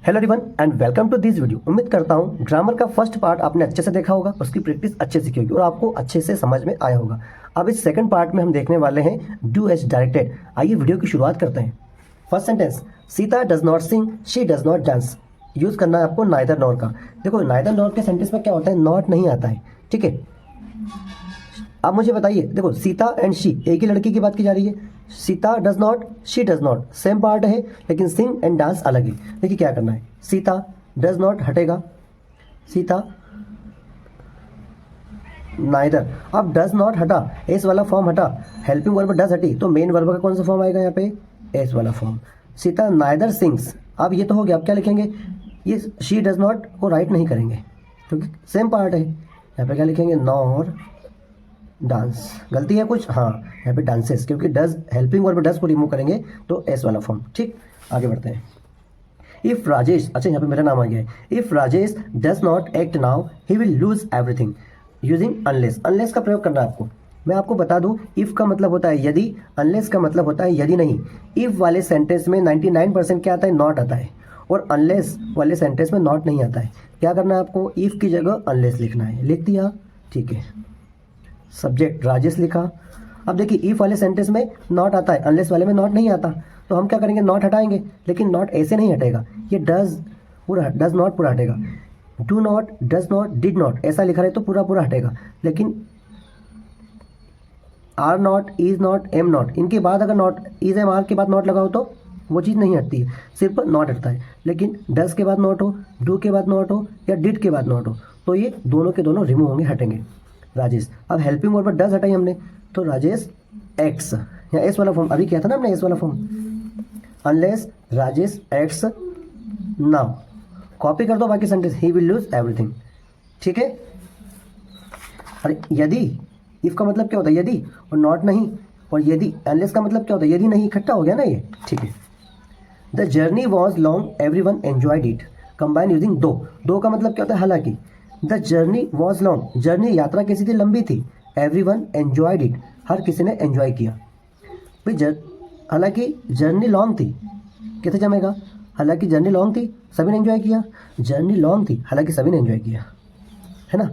Hello everyone and welcome to this video. उम्मीद करता हूँ ग्रामर का फर्स्ट पार्ट आपने अच्छे से देखा होगा, उसकी प्रैक्टिस अच्छे से की होगी और आपको अच्छे से समझ में आया होगा। अब इस सेकंड पार्ट में हम देखने वाले हैं डू एज डायरेक्टेड। आइए वीडियो की शुरुआत करते हैं। First sentence, Sita does not sing, she does not dance. Use करना है आपको नाइदर नॉर का। देखो नाइदर नॉर के सेंटेंस में क्या होता है, नॉट नहीं आता है, ठीक है। अब मुझे बताइए, देखो सीता एंड शी, एक ही लड़की की बात की जा रही है। Sita does not, she does not, same part है लेकिन सिंग एंड डांस अलग है। देखिए क्या करना है, सीता डज नॉट हटेगा, सीता नाइदर। अब डज नॉट हटा, एस वाला फॉर्म हटा, हेल्पिंग वर्ब डज हटी, तो मेन वर्ब का कौन सा फॉर्म आएगा यहाँ पे, एस वाला फॉर्म। सीता नाइदर सिंग्स, अब ये तो हो गया। अब क्या लिखेंगे, ये शी डज नॉट को राइट नहीं करेंगे क्योंकि सेम पार्ट है। यहाँ पे क्या लिखेंगे, नॉर डांस। गलती है कुछ, हाँ यहाँ पे डांसेस, क्योंकि डज हेल्पिंग वर्ब डज को रिमूव करेंगे तो एस वाला फॉर्म। ठीक, आगे बढ़ते हैं। इफ राजेश, अच्छा यहाँ पे मेरा नाम आ गया है। If Rajesh does not act now he will lose everything. Using unless, unless का प्रयोग करना है आपको। मैं आपको बता दूं, इफ का मतलब होता है यदि, अनलेस का मतलब होता है यदि नहीं। इफ वाले सेंटेंस में 99% क्या आता है, नॉट आता है, और अनलेस वाले सेंटेंस में नॉट नहीं आता है। क्या करना है आपको, इफ की जगह अनलेस लिखना है। लिख दिया, ठीक है। सब्जेक्ट राजेश लिखा। अब देखिए इफ वाले सेंटेंस में नॉट आता है, अनलेस वाले में नॉट नहीं आता, तो हम क्या करेंगे, नॉट हटाएंगे। लेकिन नॉट ऐसे नहीं हटेगा, ये डज पूरा, डज नॉट पूरा हटेगा। Do not, does not, did not ऐसा लिखा रहे तो पूरा पूरा हटेगा। लेकिन are not, is not, am not, इनके बाद अगर नॉट, इज एम आर के बाद नॉट लगाओ तो वो चीज़ नहीं हटती है, सिर्फ नॉट हटता है। लेकिन डज के बाद नॉट हो, डू के बाद नॉट हो, या डिड के बाद नॉट हो, तो ये दोनों के दोनों रिमूव होंगे, हटेंगे। राजेश, अब हेल्पिंग वर्ब पर डज हटाई हमने, तो राजेश एक्ट्स, या एस वाला फॉर्म अभी किया था ना हमने, एस वाला form. Unless Rajesh acts now, copy कर दो बाकी sentence, he will lose everything. ठीक है। अरे यदि, इफ का मतलब क्या होता है यदि, और नॉट नहीं, और यदि अनलेस का मतलब क्या होता है यदि नहीं, इकट्ठा हो गया ना ये, ठीक है। The journey was long, every one enjoyed it. Combine using दो, दो का मतलब क्या होता है हालांकि। The journey was long, journey यात्रा कैसी थी, लंबी थी। एवरी वन एंजॉयड इट, हर किसी ने एंजॉय किया। भाई हालांकि जर्नी लॉन्ग थी, कैसे जमेगा, हालांकि जर्नी लॉन्ग थी सभी ने एंजॉय किया, जर्नी लॉन्ग थी हालांकि सभी ने एंजॉय किया, है ना।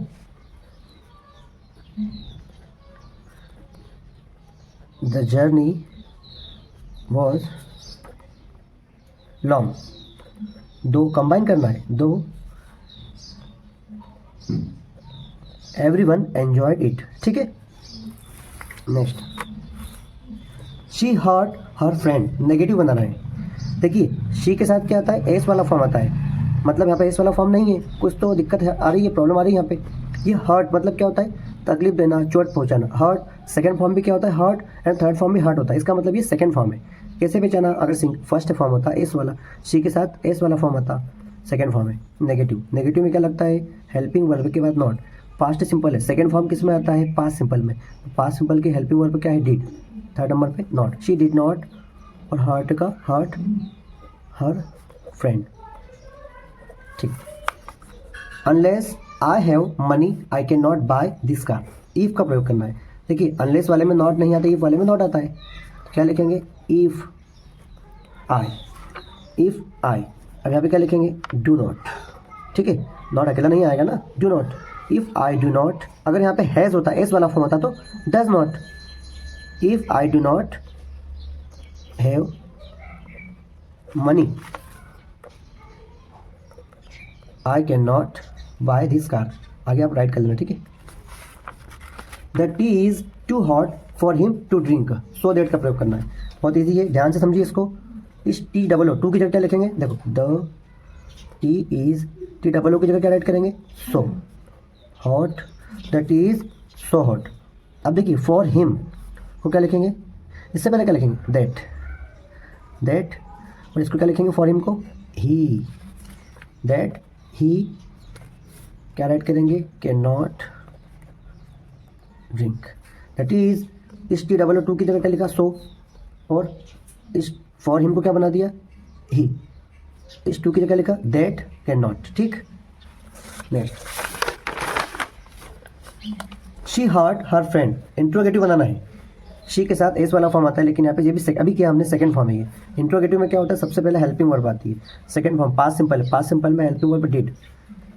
द जर्नी वॉज लॉन्ग, दो कंबाइन करना है, दो एवरीवन एंजॉयड इट। ठीक है। Next, she hurt her friend, negative बनाना है। देखिए शी के साथ क्या आता है, एस वाला फॉर्म आता है, मतलब यहाँ पे एस वाला फॉर्म नहीं है, कुछ तो दिक्कत है, आ रही है, प्रॉब्लम आ रही है यहाँ पे। ये हर्ट मतलब क्या होता है, तकलीफ देना, चोट पहुँचाना। हर्ट सेकंड फॉर्म भी क्या होता है, हर्ट, एंड थर्ड फॉर्म भी हर्ट होता है, इसका मतलब ये सेकंड फॉर्म है। कैसे पहचाना, अगर फर्स्ट फॉर्म होता एस वाला, शी के साथ एस वाला फॉर्म आता, सेकंड फॉर्म है नेगेटिव। नेगेटिव में क्या लगता है, हेल्पिंग वर्ब के बाद नॉट। पास्ट सिंपल है, सेकंड फॉर्म किस में आता है, पास्ट सिंपल में। पास्ट सिंपल की हेल्पिंग वर्ब क्या है, डिड, थर्ड नंबर पे नॉट। शी डिड नॉट, और हर्ट का हर्ट हर फ्रेंड। ठीक। Unless I have money I can not buy this car. If का प्रयोग करना है। देखिए अनलेस वाले में नॉट नहीं आता, इफ वाले में नॉट आता है, तो क्या लिखेंगे, इफ आई, इफ आई। अब यहाँ पे क्या लिखेंगे, डू नॉट। ठीक है, नॉट अकेला नहीं आएगा ना, do not. If I do not, अगर यहाँ पे हैज होता, एस वाला फॉर्म होता तो does not. If I do not have money I can not buy this car. आगे आप राइट कर लेना, ठीक है। The tea is too hot for him to drink, so that का प्रयोग करना है। बहुत ईजी है, ध्यान से समझिए इसको। इस टी डबल ओ, टू की जगह क्या लिखेंगे, देखो the tea is, T double O की जगह क्या राइट करेंगे, so hot, the tea is so hot. अब देखिए फॉर हिम को क्या लिखेंगे, इससे पहले क्या लिखेंगे, दैट, दैट, और इसको क्या लिखेंगे, फॉर हिम को ही, दैट ही क्या राइट करेंगे, can not drink. That is, इस टी डबल ओ टू की जगह क्या लिखा, सो, और इस फॉर हिम को क्या बना दिया, ही, इस टू की जगह लिखा दैट कैन नॉट। ठीक। Next, she hurt her friend, interrogative बनाना है। शी के साथ एस वाला फॉर्म आता है, लेकिन यहाँ पे ये भी अभी क्या हमने सेकंड फॉर्म है ये। इंट्रोगेटिव में क्या होता है, सबसे पहले हेल्पिंग वर्ब आती है, सेकंड फॉर्म पास्ट सिंपल है, पास्ट सिंपल में helping verb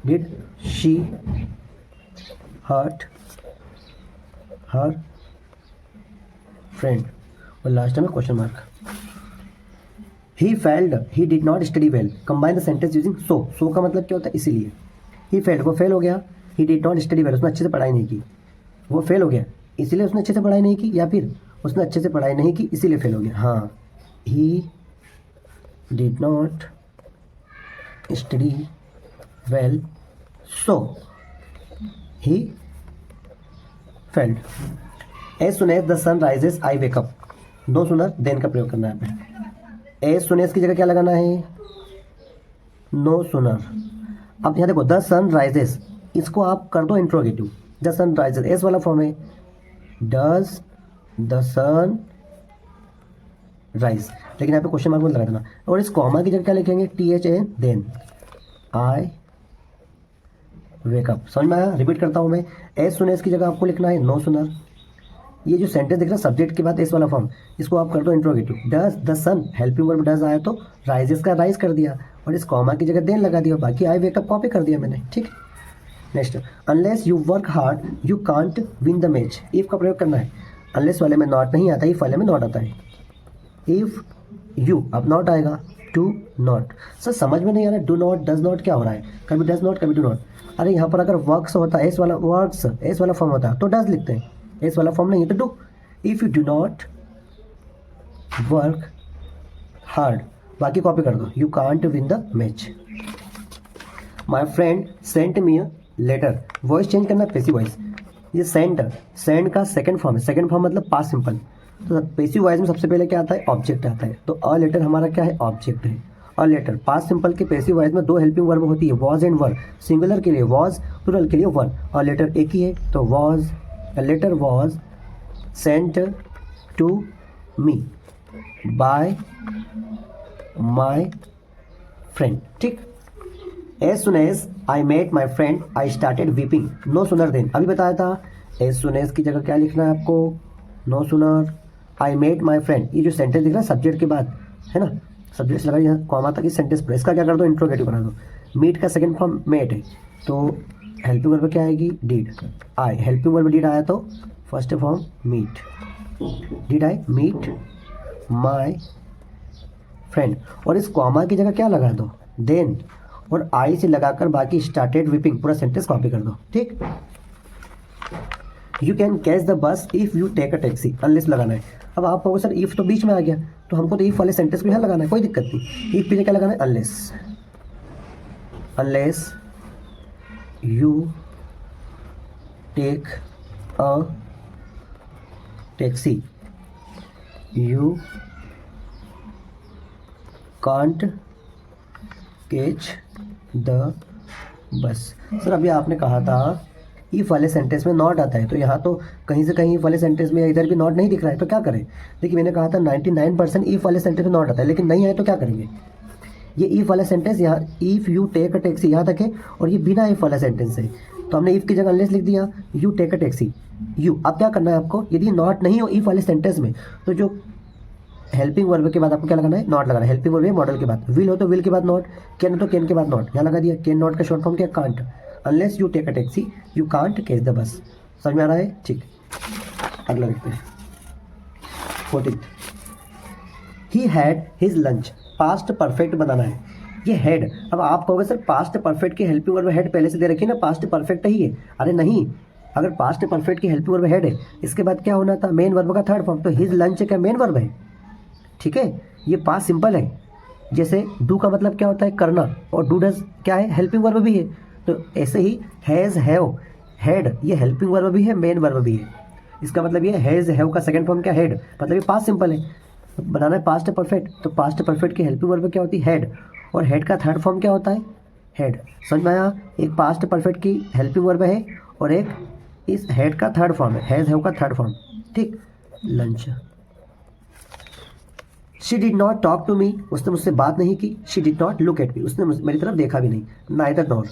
did she hurt her friend, और लास्ट में question mark. He failed he did not study well, combine the sentence using so का मतलब क्या होता है इसीलिए। ही फेल्ड वो फेल हो गया, ही डिड नॉट स्टडी वेल उसने अच्छे से पढ़ाई नहीं की, वो फेल हो गया इसीलिए उसने अच्छे से पढ़ाई नहीं की, या फिर उसने अच्छे से पढ़ाई नहीं की इसीलिए फेल हो गया। हाँ, he did not study well so he failed. As soon as the sun rises I wake up, no sooner than का प्रयोग करना है यहाँ पे। एज सुन एज की जगह क्या लगाना है, नो सुनर। अब यहाँ देखो द सन राइजेस, इसको आप कर दो interrogative, the sun rises S वाला फॉर्म है, डज द सन राइज, लेकिन यहाँ पे क्वेश्चन मार्क में लगा देना। और इस कॉमा की जगह क्या लिखेंगे, THA देन आई वेकअप। समझ में आया, रिपीट करता हूँ मैं। एज सुन एज की जगह आपको लिखना है नो सुनर। ये जो सेंटेंस दिख रहा है सब्जेक्ट के बाद एस वाला फॉर्म, इसको आप कर दो interrogative, does the sun helping verb does आया तो राइजेस का राइज कर दिया, और इस कॉमा की जगह देन लगा दिया, बाकी आई वेकअप कॉपी कर दिया मैंने, ठीक। Next, unless you work hard you can't win the match, if का प्रयोग करना है। अनलेस वाले में नॉट नहीं आता, इफ वाले में नॉट आता है। इफ यू, अब नॉट आएगा, डू नॉट। सर समझ में नहीं आ रहा है, डू नॉट डज नॉट क्या हो रहा है, कभी डज नॉट कभी डू नॉट। अरे यहाँ पर अगर वर्क्स होता है एस वाला, वर्क्स एस वाला फॉर्म होता है तो डज लिखते हैं, एस वाला फॉर्म नहीं है तो do. If you do not work hard, बाकी कॉपी कर दो, you can't win the match. My friend sent me a letter, voice change करना, पैसिव वॉइस। ये सेंड का सेकंड फॉर्म है, सेकंड फॉर्म मतलब पास्ट सिंपल। तो पैसिव वॉइस में सबसे पहले क्या आता है, ऑब्जेक्ट आता है, तो अ लेटर हमारा क्या है, ऑब्जेक्ट है। अ लेटर पास्ट सिंपल के पैसिव वॉइस में दो हेल्पिंग वर्ब होती है, वॉज एंड वर, सिंगुलर के लिए वॉज, प्लूरल के लिए वर। अ लेटर एक ही है तो was, a letter was sent to me by my friend, ठीक। As soon as I met my friend I started weeping, no sooner than, अभी बताया था। एज सुन एज की जगह क्या लिखना है आपको, no sooner. I met my friend, ये जो सेंटेंस दिख रहा है सब्जेक्ट के बाद है ना, सब्जेक्ट लगा यहाँ कॉमा तक इस सेंटेंस पर, इसका क्या कर दो इंट्रोगेटिव बना दो। मीट का सेकंड फॉर्म मेट है तो हेल्पिंग वर्ब क्या आएगी, डिड। आई हेल्पिंग वर्ब डिड आया तो first form meet, did I meet my friend, और इस कॉमा की जगह क्या लगा दो, देन, और आई से लगाकर बाकी स्टार्टेड विपिंग पूरा सेंटेंस कॉपी कर दो, ठीक। You can catch the bus if you take a taxi, unless लगाना है। अब आप कहोगे सर इफ तो बीच में आ गया, तो हमको तो इफ वाले सेंटेंस को यहाँ लगाना है, कोई दिक्कत नहीं। इफ पे क्या लगाना है, unless, unless you take a taxi you can't catch the bus. Sir अभी आपने कहा था इफ वाले सेंटेंस में नॉट आता है, तो यहाँ तो कहीं से कहीं इफ वाले सेंटेंस में इधर भी नॉट नहीं दिख रहा है, तो क्या करें। देखिए मैंने कहा था 99% इफ वाले सेंटेंस में नॉट आता है, लेकिन नहीं आए तो क्या करेंगे। ये इफ वाला सेंटेंस यहाँ if you take a taxi यहाँ तक है, और ये बिना इफ वाला सेंटेंस है, तो हमने इफ की जगह अनलेस लिख दिया, you take a taxi you. अब क्या करना है आपको, यदि नॉट नहीं हो इफ वाले सेंटेंस में, तो जो हेल्पिंग वर्ब के बाद आपको क्या लगाना है, नॉट लगाना है। हेल्पिंग वर्ब है मॉडल के बाद, विल हो तो विल के बाद नॉट, कैन हो तो कैन के बाद नॉट, यहाँ लगा दिया। कैन नॉट का शॉर्ट फॉर्म क्या, can't. Unless you take a taxi you can't catch the bus. समझ में आ रहा है, ठीक। अगला देखते हैं 14th, he had his lunch, past perfect बनाना है। ये हैड, अब आप कहोगे सर पास्ट परफेक्ट की हेल्पिंग वर्ब हेड पहले से दे रखी है ना, पास्ट परफेक्ट ही है। अरे नहीं, अगर पास्ट परफेक्ट की हेल्पिंग वर्ब हेड है, इसके बाद क्या होना था, मेन वर्ब का थर्ड फॉर्म, तो हिज लंच क्या मेन वर्ब है, ठीक है। ये पास्ट सिंपल है, जैसे डू का मतलब क्या होता है, करना, और डू डज क्या है, हेल्पिंग वर्ब भी है। तो ऐसे ही हैज़ हैव हैड, ये हेल्पिंग वर्ब भी है मेन वर्ब भी है। इसका मतलब ये हैज़ हैव का सेकंड फॉर्म क्या, हेड, मतलब ये पास्ट सिंपल है। तो बनाना है पास्ट परफेक्ट, तो पास्ट परफेक्ट की हेल्पिंग वर्ब क्या होती है, हेड, और हेड का थर्ड फॉर्म क्या होता है, हेड। समझ में आया, एक पास्ट परफेक्ट की हेल्पिंग वर्ब है और एक इस हेड का थर्ड फॉर्म है, हैज़ हैव का थर्ड फॉर्म, ठीक। Lunch, she did not talk to me, उसने मुझसे बात नहीं की। She did not look at me, उसने मेरी तरफ देखा भी नहीं। नाइदर नॉर,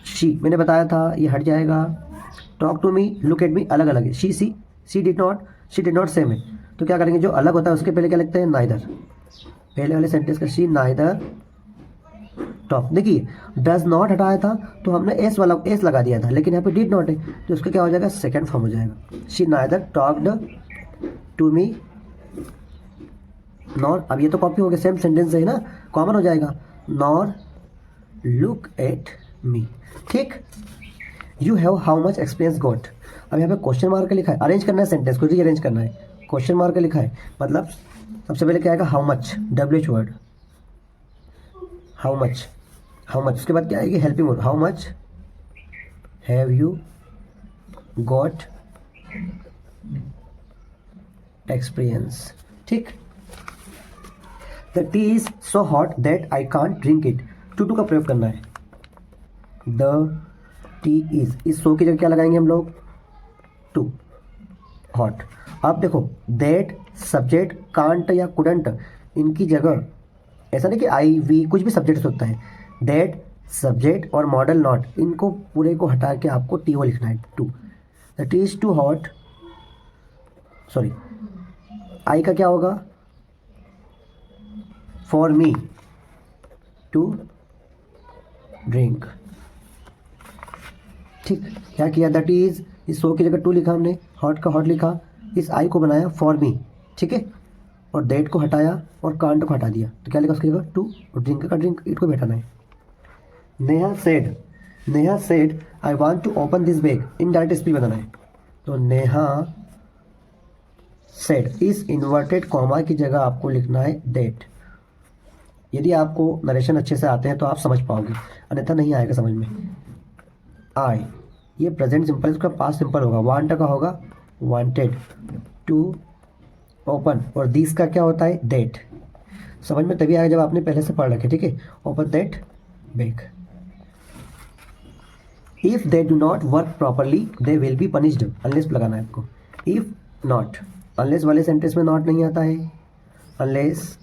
शी मैंने बताया था ये हट जाएगा। Talk to me, look at me अलग अलग है। She did not she did not से में, तो क्या करेंगे, जो अलग होता है उसके पहले क्या लिखते हैं, नाइदर। पहले वाले सेंटेंस का शी नाइदर टॉक। देखिए डज नॉट हटाया था तो हमने एस वाला एस लगा दिया था, लेकिन यहाँ पे डिड नॉट है तो उसका क्या हो जाएगा, सेकंड फॉर्म हो जाएगा। She neither talked to me nor, अब ये तो कॉपी हो गया, सेम सेंटेंस है ना, कॉमन हो जाएगा, नॉर लुक एट मी। ठीक, you have how much experience got. अब यहाँ पे क्वेश्चन मार्क लिखा है, अरेंज करना है सेंटेंस को, रीअरेंज करना है। क्वेश्चन मार्क लिखा है मतलब सबसे पहले क्या आएगा, how much, WH word, how much, how much. उसके बाद क्या आएगी, helping word, how much have you got experience. ठीक, the tea is so hot that I can't drink it. Too का प्रयोग करना है। द टी इज, इस सो की जगह क्या लगाएंगे हम लोग, टू, हॉट। अब देखो दैट, सब्जेक्ट, कांट या कुडंट, इनकी जगह ऐसा नहीं कि आई वी कुछ भी सब्जेक्ट होता है, दैट, सब्जेक्ट और मॉडल नॉट, इनको पूरे को हटा के आपको टी ओ लिखना है, to. The tea is too hot, sorry I का क्या होगा, फॉर मी टू ड्रिंक। ठीक, क्या किया, दैट इज, इस सो की जगह टू लिखा हमने, हॉट का हॉट लिखा, इस आई को बनाया फॉर मी, ठीक है, और दैट को हटाया और कांट को हटा दिया, तो क्या लिखा उसकी जगह, टू, और ड्रिंक का ड्रिंक, इट को भी हटाना है। Neha said, Neha said I want to open this bag, indirect speech बनाना है, तो नेहा सेड, इस इन्वर्टेड कॉमा की जगह आपको लिखना है दैट। यदि आपको नरेशन अच्छे से आते हैं तो आप समझ पाओगे, अन्यथा नहीं आएगा समझ में। आई, ये प्रेजेंट सिंपल, इसका पास्ट सिंपल होगा, वांट का होगा वांटेड, टू ओपन, और दिस का क्या होता है, दैट। समझ में तभी आएगा जब आपने पहले से पढ़ रखे, ठीक है, open that bag. If they do not work properly they will be punished, unless लगाना है आपको। इफ नॉट, अनलेस वाले सेंटेंस में नॉट नहीं आता है, अनलेस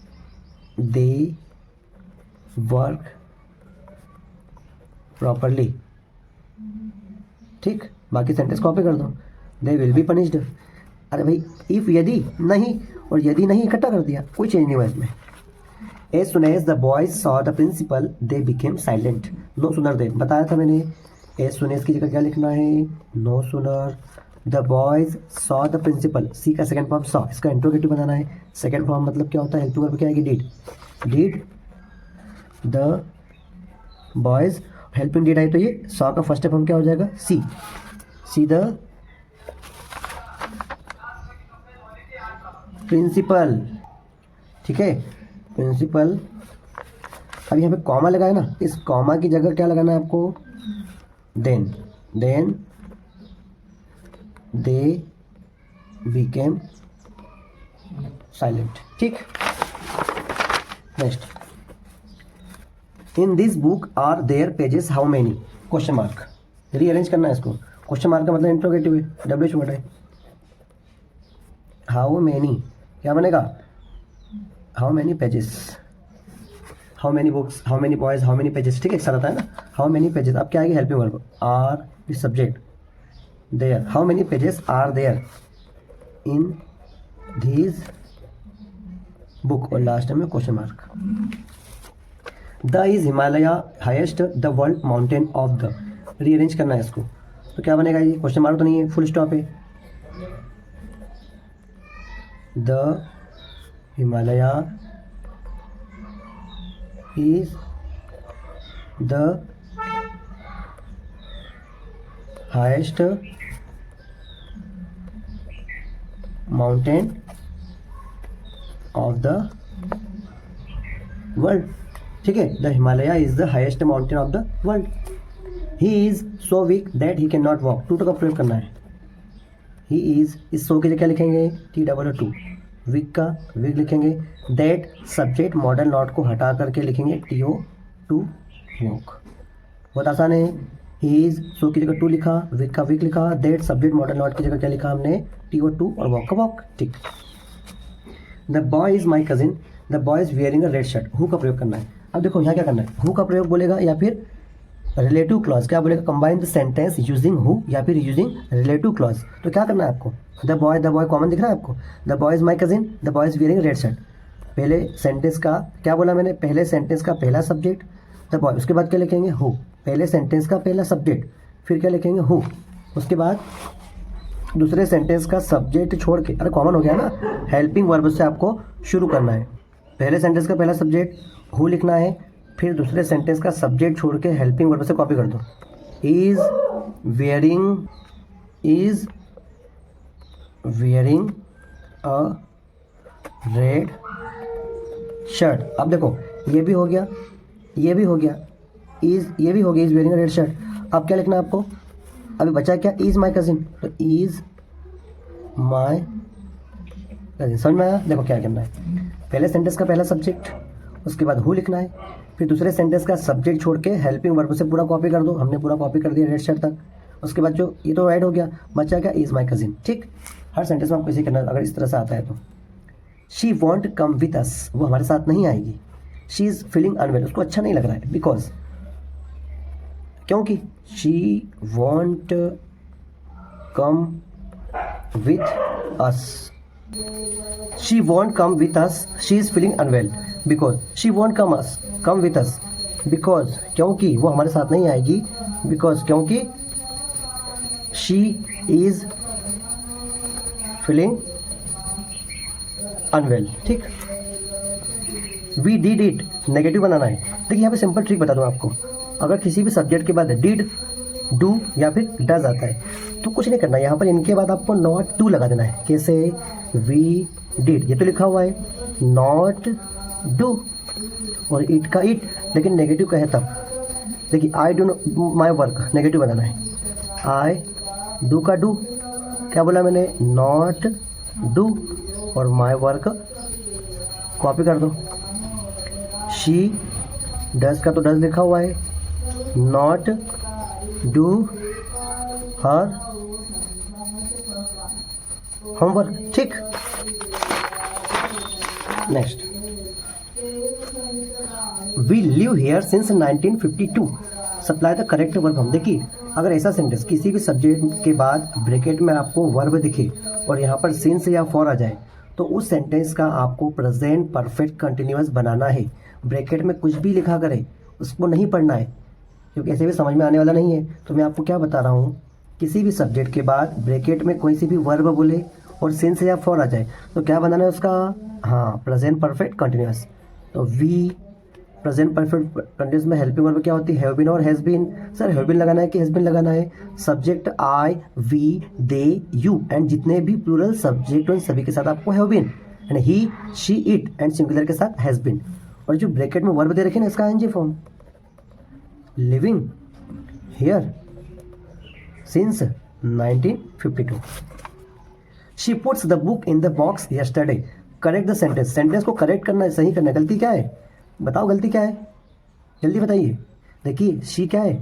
दे वर्क प्रॉपरली, ठीक, बाकी सेंटेंस कॉपी कर दो, दे विल बी पनिश्ड। अरे भाई इफ, यदि नहीं, और यदि नहीं इकट्ठा कर दिया, कोई चेंज नहीं हुआ इसमें। As soon as the boys saw the principal they became silent. No sooner they, बताया था मैंने, एज सुन एज की जगह क्या लिखना है, no sooner the boys saw the principal, see का सेकंड फॉर्म सॉ, इसका इंट्रोगेटिव बनाना है। सेकंड फॉर्म मतलब क्या होता है, हेल्पिंग वर्ब क्या आएगी, did, did the boys, helping did I तो ये सॉ का फर्स्ट फॉर्म क्या हो जाएगा, सी, सी द प्रिंसिपल, ठीक है, प्रिंसिपल। अब यहाँ पे कॉमा लगाया ना, इस कॉमा की जगह क्या लगाना है आपको, then, then they became silent. ठीक, next, in this book are there pages how many, question mark, rearrange करना है इसको। क्वेश्चन मार्क का मतलब इंट्रोगेटिव है, WH वर्ड है, हाउ मेनी क्या बनेगा, how many pages, how many books, how many boys, how many pages, ठीक है, एक साथ आता है ना, हाउ मेनी पेजेस। अब क्या आएगी, helping verb, are is subject, there, how many pages are there in this book, और लास्ट में question mark. The is Himalaya highest the world mountain of the, rearrange करना है इसको, तो क्या बनेगा, ये क्वेश्चन मार्क तो नहीं है, फुल स्टॉप है, the Himalaya is the highest mountain of the world, ठीक है, the Himalaya is the highest mountain of the world. He is so weak that he can not walk, too का प्रयोग करना है, ही इज, इस सो के लिए क्या लिखेंगे, TOO, वीक का वीक लिखेंगे, दैट, सब्जेक्ट, मॉडल नॉट को हटा करके लिखेंगे TO2 वॉक, बहुत आसान है। ही इज, सो की जगह टू लिखा, वीक का वीक लिखा, दैट, सब्जेक्ट, मॉडल नॉट की जगह क्या लिखा हमने, TO2, और वॉक का वॉक, ठीक। The boy is my cousin, the boy is wearing a red shirt, who का प्रयोग करना है। अब देखो यहाँ क्या करना है, हु का प्रयोग बोलेगा या फिर रिलेटिव क्लॉज क्या बोलेगा, combine the sentence using who या फिर यूजिंग रिलेटिव क्लॉज। तो क्या करना है आपको, द बॉय कॉमन दिख रहा है आपको, the boy is my cousin, the boy is wearing red shirt. पहले सेंटेंस का क्या बोला मैंने, पहले सेंटेंस का पहला सब्जेक्ट द बॉय, उसके बाद क्या लिखेंगे हु, पहले सेंटेंस का पहला सब्जेक्ट, फिर क्या लिखेंगे हु, उसके बाद दूसरे सेंटेंस का सब्जेक्ट छोड़ के, अरे कॉमन हो गया ना, हेल्पिंग वर्ब से आपको शुरू करना है। पहले सेंटेंस का पहला सब्जेक्ट हु लिखना है, फिर दूसरे सेंटेंस का सब्जेक्ट छोड़ के हेल्पिंग वर्ब से कॉपी कर दो। Is wearing a red shirt. अब देखो ये भी हो गया, ये भी हो गया, ये भी हो गया, is wearing a red shirt. अब क्या लिखना है आपको, अभी बचा क्या, इज माई कजिन, तो इज माई कजिन। समझ में आया, देखो क्या करना है, पहले सेंटेंस का पहला सब्जेक्ट, उसके बाद हु लिखना है, फिर दूसरे सेंटेंस का सब्जेक्ट छोड़ के हेल्पिंग वर्ब से पूरा कॉपी कर दो। हमने पूरा कॉपी कर दिया रेड शर्ट तक। उसके बाद जो ये तो ऐड हो गया, बचा क्या, इज माई कजिन। ठीक, हर सेंटेंस में आपको इसे करना अगर इस तरह से आता है तो। शी वॉन्ट कम विथ अस, वो हमारे साथ नहीं आएगी। शी इज़ फीलिंग अनवेल, उसको अच्छा नहीं लग रहा है, बिकॉज क्योंकि she won't come with us, she won't come with us, she is feeling unwell because she won't come with us, because क्योंकि वो हमारे साथ नहीं आएगी, बिकॉज क्योंकि शी इज़ फीलिंग अनवेल। ठीक, वी डिड इट, नेगेटिव बनाना है। देखिए यहाँ पे सिंपल ट्रिक बता दूँ आपको, अगर किसी भी सब्जेक्ट के बाद डिड, डू या फिर डज आता है तो कुछ नहीं करना, यहाँ पर इनके बाद आपको नॉट टू लगा देना है। कैसे, वी डिड, ये तो लिखा हुआ है, नॉट डू, और इट का इट, लेकिन नेगेटिव का है तब। देखिए I do my work, negative बनाना है। आई डू का डू, क्या बोला मैंने, नॉट डू, और माई वर्क कॉपी कर दो। शी डज का तो डज लिखा हुआ है, नॉट डू हर होमवर्क। ठीक, next, we live here since 1952, supply the correct verb. हम देखिए अगर ऐसा सेंटेंस किसी भी सब्जेक्ट के बाद ब्रैकेट में आपको वर्ब दिखे और यहाँ पर सिंस या फॉर आ जाए तो उस सेंटेंस का आपको प्रेजेंट परफेक्ट कंटिन्यूअस बनाना है। ब्रैकेट में कुछ भी लिखा करे उसको नहीं पढ़ना है, क्योंकि ऐसे भी समझ में आने वाला नहीं है। तो मैं आपको क्या बता रहा हूँ, किसी भी सब्जेक्ट के बाद ब्रैकेट में कोई सी भी वर्ब बोले और सिंस या फॉर आ जाए तो क्या बनाना है उसका, हाँ, प्रेजेंट परफेक्ट कंटिन्यूअस। तो वी प्रेजेंट परफेक्ट कंटिन्यूअस में हेल्पिंग वर्ब क्या होती है, हैव बीन और has been. Sir have been लगाना है कि हैज़ बीन लगाना है, subject I, we, they, you and जितने भी प्लूरल सब्जेक्ट उन सभी के साथ आपको have been, and he, she, it and singular के साथ हैज़ बीन। और जो ब्रैकेट में वर्ब दे रखे ना इसका ING form, living here since 1952। She puts the book in the box yesterday. Correct the sentence, sentence को करेक्ट करना है, सही करना है। गलती क्या है बताओ, गलती क्या है, जल्दी बताइए। देखिए शी क्या है,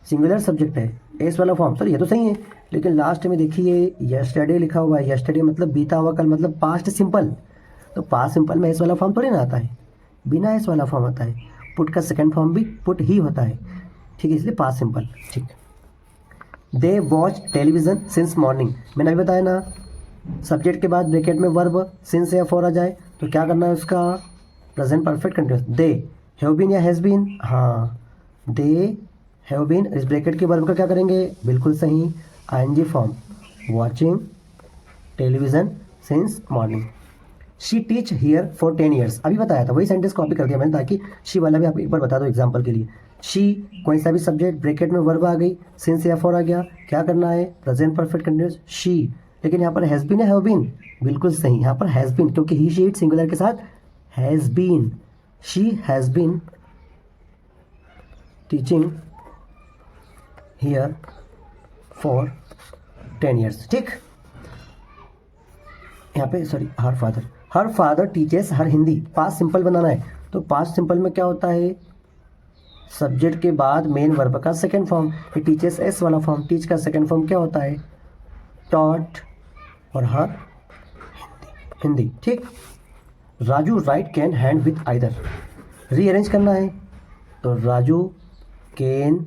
सिंगुलर सब्जेक्ट है, एस वाला फॉर्म। सर ये तो सही है, लेकिन लास्ट में देखिए यस्टरडे लिखा हुआ है। यस्टरडे मतलब बीता हुआ कल, मतलब पास्ट सिंपल। तो पास्ट सिंपल में एस वाला फॉर्म थोड़ी ना आता है, बिना एस वाला फॉर्म आता है। पुट का सेकंड फॉर्म भी पुट ही होता है, ठीक है, इसलिए पास्ट सिंपल। ठीक, they watch television since morning, मैंने अभी बताया ना, सब्जेक्ट के बाद ब्रैकेट में वर्ब सिंस या फॉर आ जाए तो क्या करना है उसका, present perfect continuous. They have been या हैज़ बीन, हाँ, दे हैव बीन, इस ब्रैकेट के वर्ब का क्या करेंगे, बिल्कुल सही, ING form, watching television since morning. She teach here for 10 years, अभी बताया था, वही सेंटेंस कॉपी कर दिया मैंने ताकि शी वाला भी आप एक बार बता दो एग्जाम्पल के लिए। शी कोई सा भी सब्जेक्ट, ब्रैकेट में वर्ब आ गई, सिंस या फॉर आ गया, क्या करना है, प्रेजेंट परफेक्ट कंटिन्यूअस शी। लेकिन यहाँ पर हैज़ बीन या हैव बीन, बिल्कुल सही, यहाँ पर हैज़ बीन, क्योंकि ही, शी, इट सिंगुलर के साथ has been. She has been teaching here for 10 years. ठीक, यहाँ पे sorry, her father teachers her Hindi, past simple बनाना है। तो पास्ट सिंपल में क्या होता है, सब्जेक्ट के बाद मेन वर्ब का सेकंड फॉर्म, ये टीचर्स एस वाला फॉर्म, टीच का सेकंड फॉर्म क्या होता है, टॉट, और हर हिंदी। ठीक, Raju write can hand with either, rearrange करना है तो Raju can,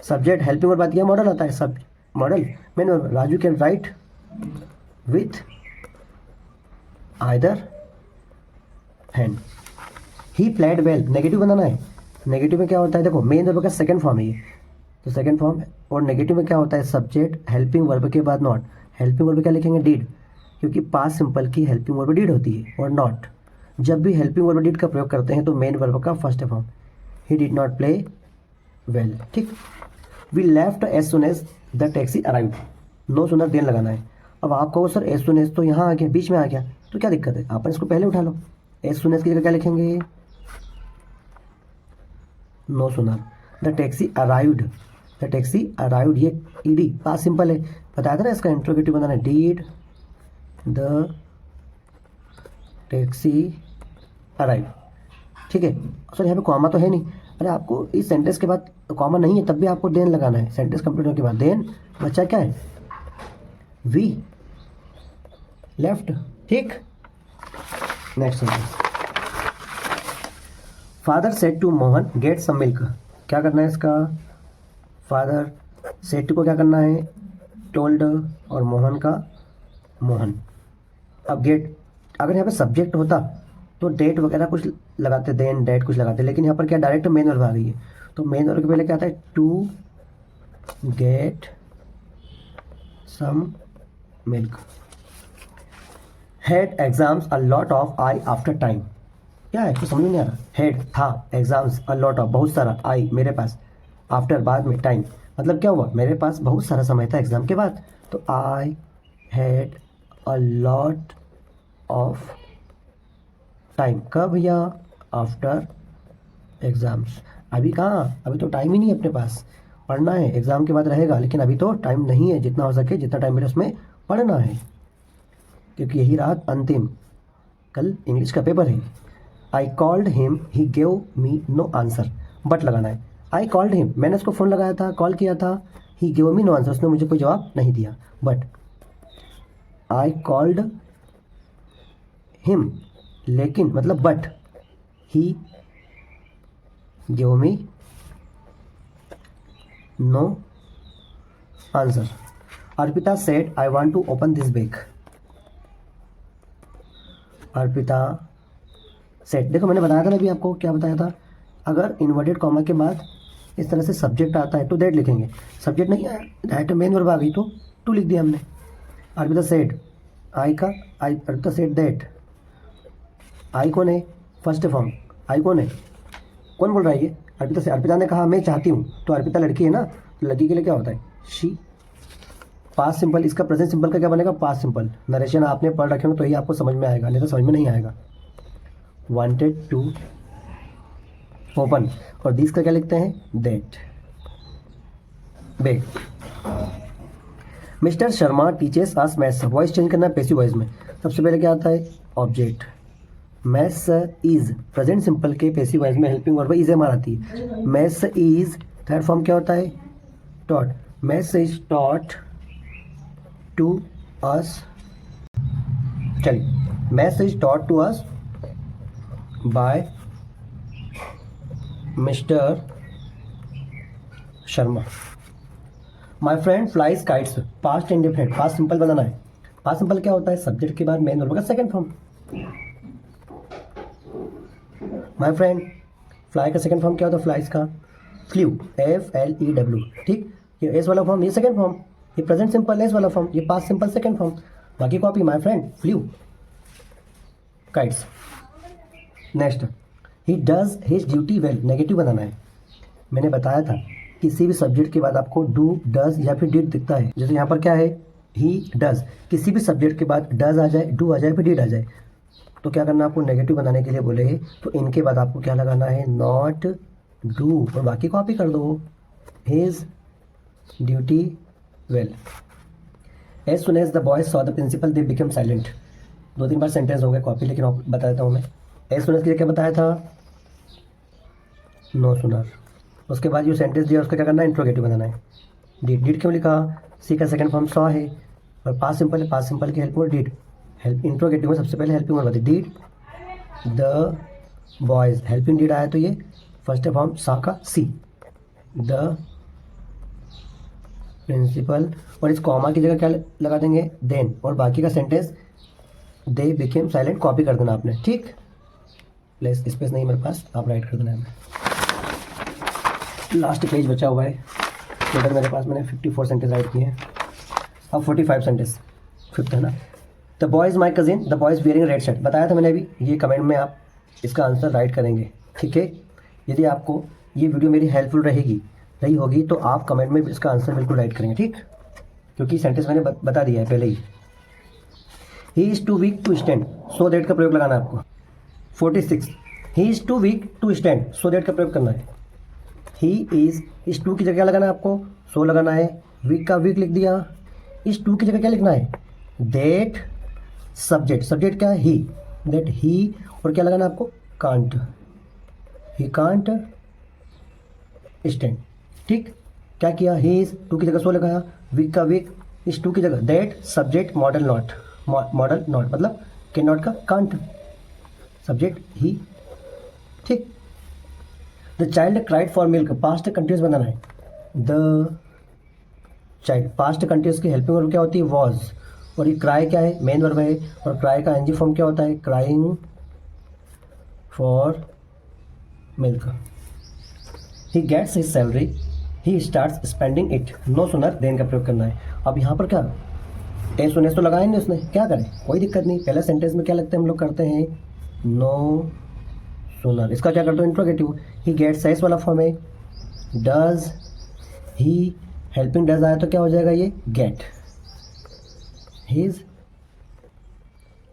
subject helping verb बात किया, मॉडल आता है, सब modal main verb, Raju can write with either hand. He played well, negative बनाना है, नेगेटिव में क्या होता है, देखो मेन वर्ब का सेकंड फॉर्म है ये, तो सेकंड फॉर्म है, और नेगेटिव में क्या होता है, सब्जेक्ट हेल्पिंग वर्ब के बाद नॉट, हेल्पिंग वर्ब क्या लिखेंगे, डिड, क्योंकि पास्ट सिंपल की हेल्पिंग वर्ब डिड होती है, और नॉट जब भी हेल्पिंग वर्ब डिड का प्रयोग करते हैं तो मेन वर्ब का first form, he did not play well, ठीक। We left as soon as the taxi arrived, no sooner than लगाना है। अब आप कहो सर एज सुन एज तो यहाँ आ गया, बीच में आ गया, तो क्या दिक्कत है, आप इसको पहले उठा लो, एज सुन एज की जगह क्या लिखेंगे, no sooner, the taxi arrived, the taxi arrived, ये ईडी पास्ट सिंपल है, बताया था ना इसका इंट्रोगेटिव बनाना है, डिड द टैक्सी अराइव, ठीक है। सर यहाँ पे कॉमा तो है नहीं, अरे आपको इस सेंटेंस के बाद कॉमा नहीं है तब भी आपको देन लगाना है, सेंटेंस कंप्लीट होने के बाद देन बच्चा क्या है, वी लेफ्ट, ठीक। Next sentence, father said to Mohan get some milk, क्या करना है इसका, फादर सेड टू को क्या करना है, टोल्ड, और मोहन का मोहन। अब गेट, अगर यहाँ पे सब्जेक्ट होता तो डेट वगैरह कुछ लगाते, देन डेट कुछ लगाते, लेकिन यहाँ पर क्या डायरेक्ट मेन वर्ब आ गई है, तो मेन वर्ब के पहले क्या आता है, to get some milk. Had exams a lot of I after time, क्या है तो समझ नहीं आ रहा, हैड था, एग्जाम्स अ लॉट ऑफ बहुत सारा, आई मेरे पास, आफ्टर बाद में, टाइम मतलब क्या हुआ, मेरे पास बहुत सारा समय था एग्जाम के बाद, तो I had a lot of time, कब भैया, आफ्टर एग्जाम्स। अभी कहाँ, अभी तो टाइम ही नहीं है अपने पास, पढ़ना है, एग्जाम के बाद रहेगा, लेकिन अभी तो टाइम नहीं है, जितना हो सके जितना टाइम मेरे उसमें पढ़ना है, क्योंकि यही रात अंतिम, कल इंग्लिश का पेपर है। I called him he gave me no answer, but लगाना है, आई कॉल्ड हिम, मैंने उसको फ़ोन लगाया था, कॉल किया था, ही गेव मी नो आंसर, उसने मुझे कोई जवाब नहीं दिया, बट आई कॉल्ड हिम, लेकिन मतलब but he gave me no answer. Arpita said I want to open this bag, Arpita said, देखो मैंने बताया था ना अभी आपको, क्या बताया था, अगर इन्वर्टेड कॉमा के बाद इस तरह से सब्जेक्ट आता है तो दैट लिखेंगे, सब्जेक्ट नहीं आया डायरेक्ट मेन वर्ब आ गई तो टू लिख दिया हमने। अर्पिता सेड, आई का आई, अर्पिता सेड दैट, आई कौन है, फर्स्ट फॉर्म, आई कौन है, कौन बोल रहा है ये, अर्पिता से, अर्पिता ने कहा मैं चाहती हूँ, तो अर्पिता लड़की है ना, तो लड़की के लिए क्या होता है, शी। पास्ट सिंपल, इसका प्रेजेंट सिंपल का क्या बनेगा, पास्ट सिंपल, नरेशन आपने पढ़ रखे हो तो ही आपको समझ में आएगा, नहीं तो समझ में नहीं आएगा। वांटेड टू ओपन, और दिस का क्या लिखते हैं, that bag. Mister Sharma teachers as maths, voice change करना है पैसिव वॉइस में, सबसे पहले क्या आता है, object, maths is, present simple के पैसिव वॉइस में हेल्पिंग वर्ब इज एम आती है, मैथ्स इज, थर्ड फॉर्म क्या होता है, taught, maths is taught to us, चलिए, maths is taught to us by mister Sharma. My friend flies kites, past indefinite, past simple बनाना है, past simple क्या होता है, सब्जेक्ट के बाद मेन वर्ब का second form, my friend, fly का सेकंड फॉर्म क्या होता है, फ्लाइज का, फ्लू, FLEW, ठीक, ये एस वाला फॉर्म, ये सेकंड फॉर्म, ये प्रेजेंट सिंपल एस वाला फॉर्म, ये पास्ट सिंपल सेकंड फॉर्म, बाकी copy, my friend flew kites. Next, he does his duty well, negative बनाना है, मैंने बताया था किसी भी सब्जेक्ट के बाद आपको डू, डज या फिर डिड दिखता है, जैसे यहाँ पर क्या है, ही डज, किसी भी सब्जेक्ट के बाद डज आ जाए, डू आ जाए, फिर डिड आ जाए, तो क्या करना है आपको, नेगेटिव बनाने के लिए बोले तो इनके बाद आपको क्या लगाना है, नॉट डू, और बाकी कॉपी कर दो, his duty well. As soon as the boys saw the principal they become silent, 2-3 बार सेंटेंस हो गया कॉपी, लेकिन बता देता हूँ मैं, एज सुन एज के लिए क्या बताया था, नो सुनर, उसके बाद जो सेंटेंस दिया उसका क्या करना है, इंट्रोगेटिव बनाना है, डिड, डिड क्यों लिखा, सी का सेकंड फॉर्म सॉ है, और पास्ट सिंपल है, पास्ट सिंपल की हेल्प और डिड, हेल्प इंट्रोगेटिव में सबसे पहले हेल्पिंग वर्ब आती है, did the boys, helping did आया तो ये फर्स्ट फॉर्म सा का सी, द प्रिंसिपल, और इस कॉमा की जगह क्या लगा देंगे, देन, और बाकी का सेंटेंस दे बिकेम साइलेंट कॉपी कर देना आपने, ठीक। प्लेस स्पेस नहीं मेरे पास, आप राइट कर देना है। लास्ट पेज बचा हुआ है, टोटल मेरे पास मैंने 54 सेंटेंस राइट किए हैं, अब 45 सेंटेंस, फिफ्थ है ना। The boy is my cousin, the boy is wearing red shirt, बताया था मैंने अभी, ये कमेंट में आप इसका आंसर राइट करेंगे, ठीक है। यदि आपको ये वीडियो मेरी हेल्पफुल रही होगी तो आप कमेंट में इसका आंसर बिल्कुल राइट करेंगे, ठीक, क्योंकि सेंटेंस मैंने बता दिया है पहले ही। He is too weak to stand, so that का प्रयोग लगाना है आपको। 46, he is too weak to stand, so that का प्रयोग करना है। ही इस टू की जगह क्या लगाना है आपको, सो लगाना है। वीक का वीक लिख दिया, इस टू की जगह क्या लिखना है, दैट सब्जेक्ट, सब्जेक्ट क्या है, ही, दैट ही, और क्या लगाना है आपको, कांट, ही कांट स्टैंड, ठीक। क्या किया, ही इज टू की जगह सो लगाया, वीक का वीक, इस टू की जगह that subject modal not, modal not मतलब कैन नॉट का कांट, सब्जेक्ट ही, ठीक। The child cried for milk, past continuous बनाना है। द चाइल्ड, पास्ट कंटिन्यूस की हेल्पिंग वर्ब क्या होती है, वॉज, और ये क्राई क्या है, मेन वर्ब है, और क्राई का एनजी फॉर्म क्या होता है, crying for milk. He gets his salary, he starts spending it, no sooner than का प्रयोग करना है। अब यहाँ पर क्या ए सुने तो लगाए नहीं उसने, क्या करें, कोई दिक्कत नहीं, पहले सेंटेंस में क्या लगता है, हम लोग करते हैं नो सुनर, इसका क्या करते हो, इंट्रोगेटिव। ही गेट्स एस वाला फॉर्म है, डज ही, हेल्पिंग डज आया तो क्या हो जाएगा ये, get his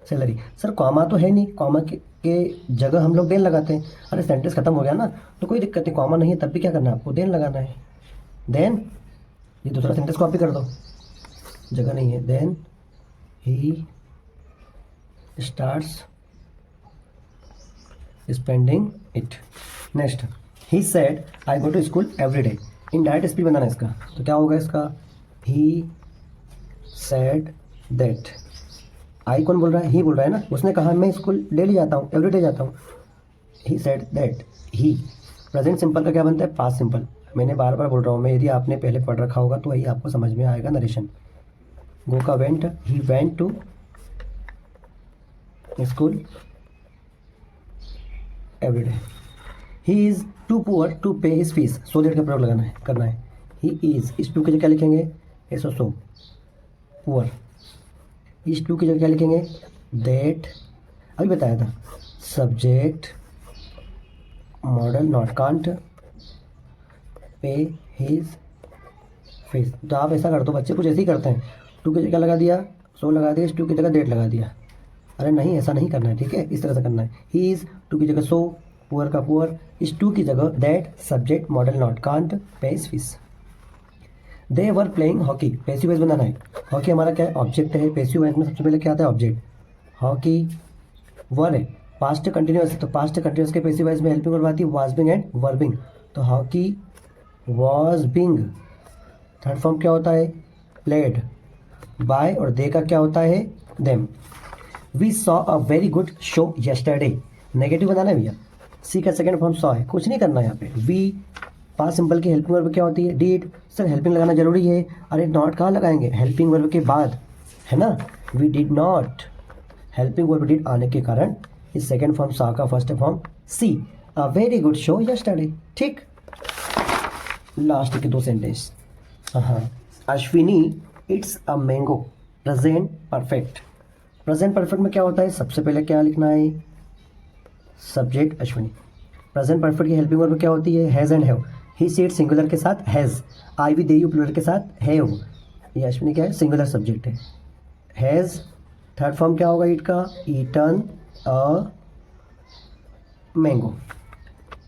salary. Sir comma तो है नहीं, कॉमा के जगह हम लोग देन लगाते हैं। अरे सेंटेंस खत्म हो गया ना, तो कोई दिक्कत नहीं, कॉमा नहीं है तब भी क्या करना है आपको, देन लगाना है। देन ये दूसरा सेंटेंस कॉपी कर दो, जगह नहीं है, then he starts spending it. Next, he said I go to school every day, indirect speech बनाना है इसका, तो क्या होगा इसका, ही सेड दैट, आई कौन बोल रहा है, ही बोल रहा है ना, उसने कहा मैं स्कूल डेली जाता हूँ, एवरी डे जाता हूँ। He said that he, present simple का क्या बनता है, पास्ट सिंपल, मैंने बार बार बोल रहा हूँ मैं, यदि आपने पहले पढ़ रखा होगा तो वही आपको समझ में आएगा नरेशन। गो का went, he went to school every day. He is too poor to pay his fees, so that का प्रयोग लगाना है, करना है। ही इज़, इस टू की जगह क्या लिखेंगे, एसो सो, पुअर, इस टू की जगह क्या लिखेंगे, दैट, अभी बताया था, subject modal not, can't pay his fees. तो आप ऐसा कर दो, बच्चे कुछ ऐसे ही करते हैं, टू की जगह लगा दिया, सो लगा दिया, इस टू की जगह डेट लगा दिया। अरे नहीं, ऐसा नहीं करना है, ठीक है, इस तरह से करना है। ही इज़, टू की जगह सो, पुअर का पुअर, इस टू की जगह that subject modal not, can't pay his fees. They were playing hockey, passive voice बनाना है। हॉकी हमारा क्या है, ऑब्जेक्ट है, पैसिव वॉइस में सबसे पहले क्या आता है, ऑब्जेक्ट। हॉकी वर है, पास्ट कंटिन्यूअस, तो पास्ट कंटिन्यूअस के पैसिव वॉइस में हेल्पिंग वर्ब आती है वाज बिंग एंड वर्बिंग, तो hockey was being. Third form क्या होता है, प्लेड बाय, और दे का क्या होता है, them. We saw a very good show yesterday, negative बनाना है भैया। सी का सेकंड फॉर्म सॉ है, कुछ नहीं करना है यहाँ पे। वी, पास्ट सिंपल की हेल्पिंग वर्ब क्या होती है, डिड। सर हेल्पिंग लगाना जरूरी है, अरे नॉट कहाँ लगाएंगे, हेल्पिंग वर्ब के बाद, है ना। We did not, helping verb did आने के कारण इस सेकंड फॉर्म सा का first form see, a very good show yesterday, ठीक। लास्ट के दो सेंटेंस, हाँ, Ashwini it's a mango, present perfect. Present perfect में क्या होता है, सबसे पहले क्या लिखना है, सब्जेक्ट अश्विनी। प्रेजेंट परफेक्ट की हेल्पिंग वर्ब क्या होती है, has and have. He she it singular के साथ has, I we they you plural के साथ हैव, ये अश्विनी क्या है, सिंगुलर सब्जेक्ट है। हैज़, थर्ड फॉर्म क्या होगा ईट का, eaten a mango.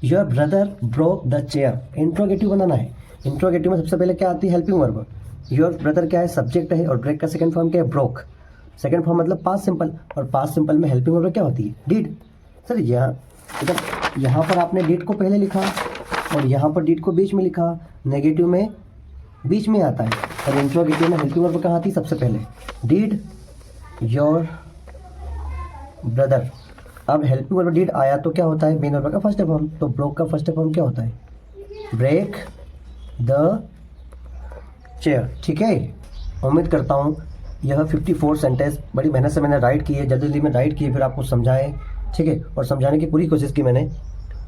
Your brother broke the chair, interrogative बनाना है। इंट्रोगेटिव में सबसे पहले क्या आती है, हेल्पिंग वर्ब। योर ब्रदर क्या है, सब्जेक्ट है, और ब्रेक का सेकंड फॉर्म क्या है, ब्रोक। सेकंड फॉर्म मतलब पास्ट सिंपल, और पास्ट सिंपल में हेल्पिंग वर्ब क्या होती है, डिड। सर यहाँ पर आपने डिड को पहले लिखा, और यहाँ पर डिड को बीच में लिखा, नेगेटिव में बीच में आता है, और इंट्रोगेटिव में हेल्पिंग वर्ब कहाँ आती है, सबसे पहले डिड योर ब्रदर। अब हेल्पिंग वर्ब डिड आया तो क्या होता है, मेन वर्ब का फर्स्ट फॉर्म, तो ब्रोक का फर्स्ट फॉर्म क्या होता है, ब्रेक द चेयर। ठीक है, उम्मीद करता हूँ यह 54 सेंटेंस बड़ी मेहनत से मैंने राइट किए, जल्दी जल्दी में राइट किए, फिर आपको समझाए। ठीक है, और समझाने की पूरी कोशिश की मैंने।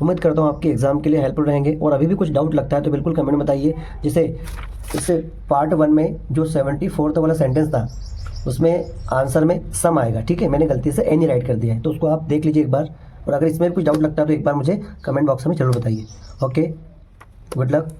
उम्मीद करता हूँ आपके एग्ज़ाम के लिए हेल्पफुल रहेंगे। और अभी भी कुछ डाउट लगता है तो बिल्कुल कमेंट बताइए। जैसे इससे पार्ट 1 में जो 74 वाला सेंटेंस था उसमें आंसर में सम आएगा। ठीक है, मैंने गलती से एनी राइट कर दिया है, तो उसको आप देख लीजिए एक बार। और अगर इसमें भी कुछ डाउट लगता है तो एक बार मुझे कमेंट बॉक्स में ज़रूर बताइए। Okay, good luck.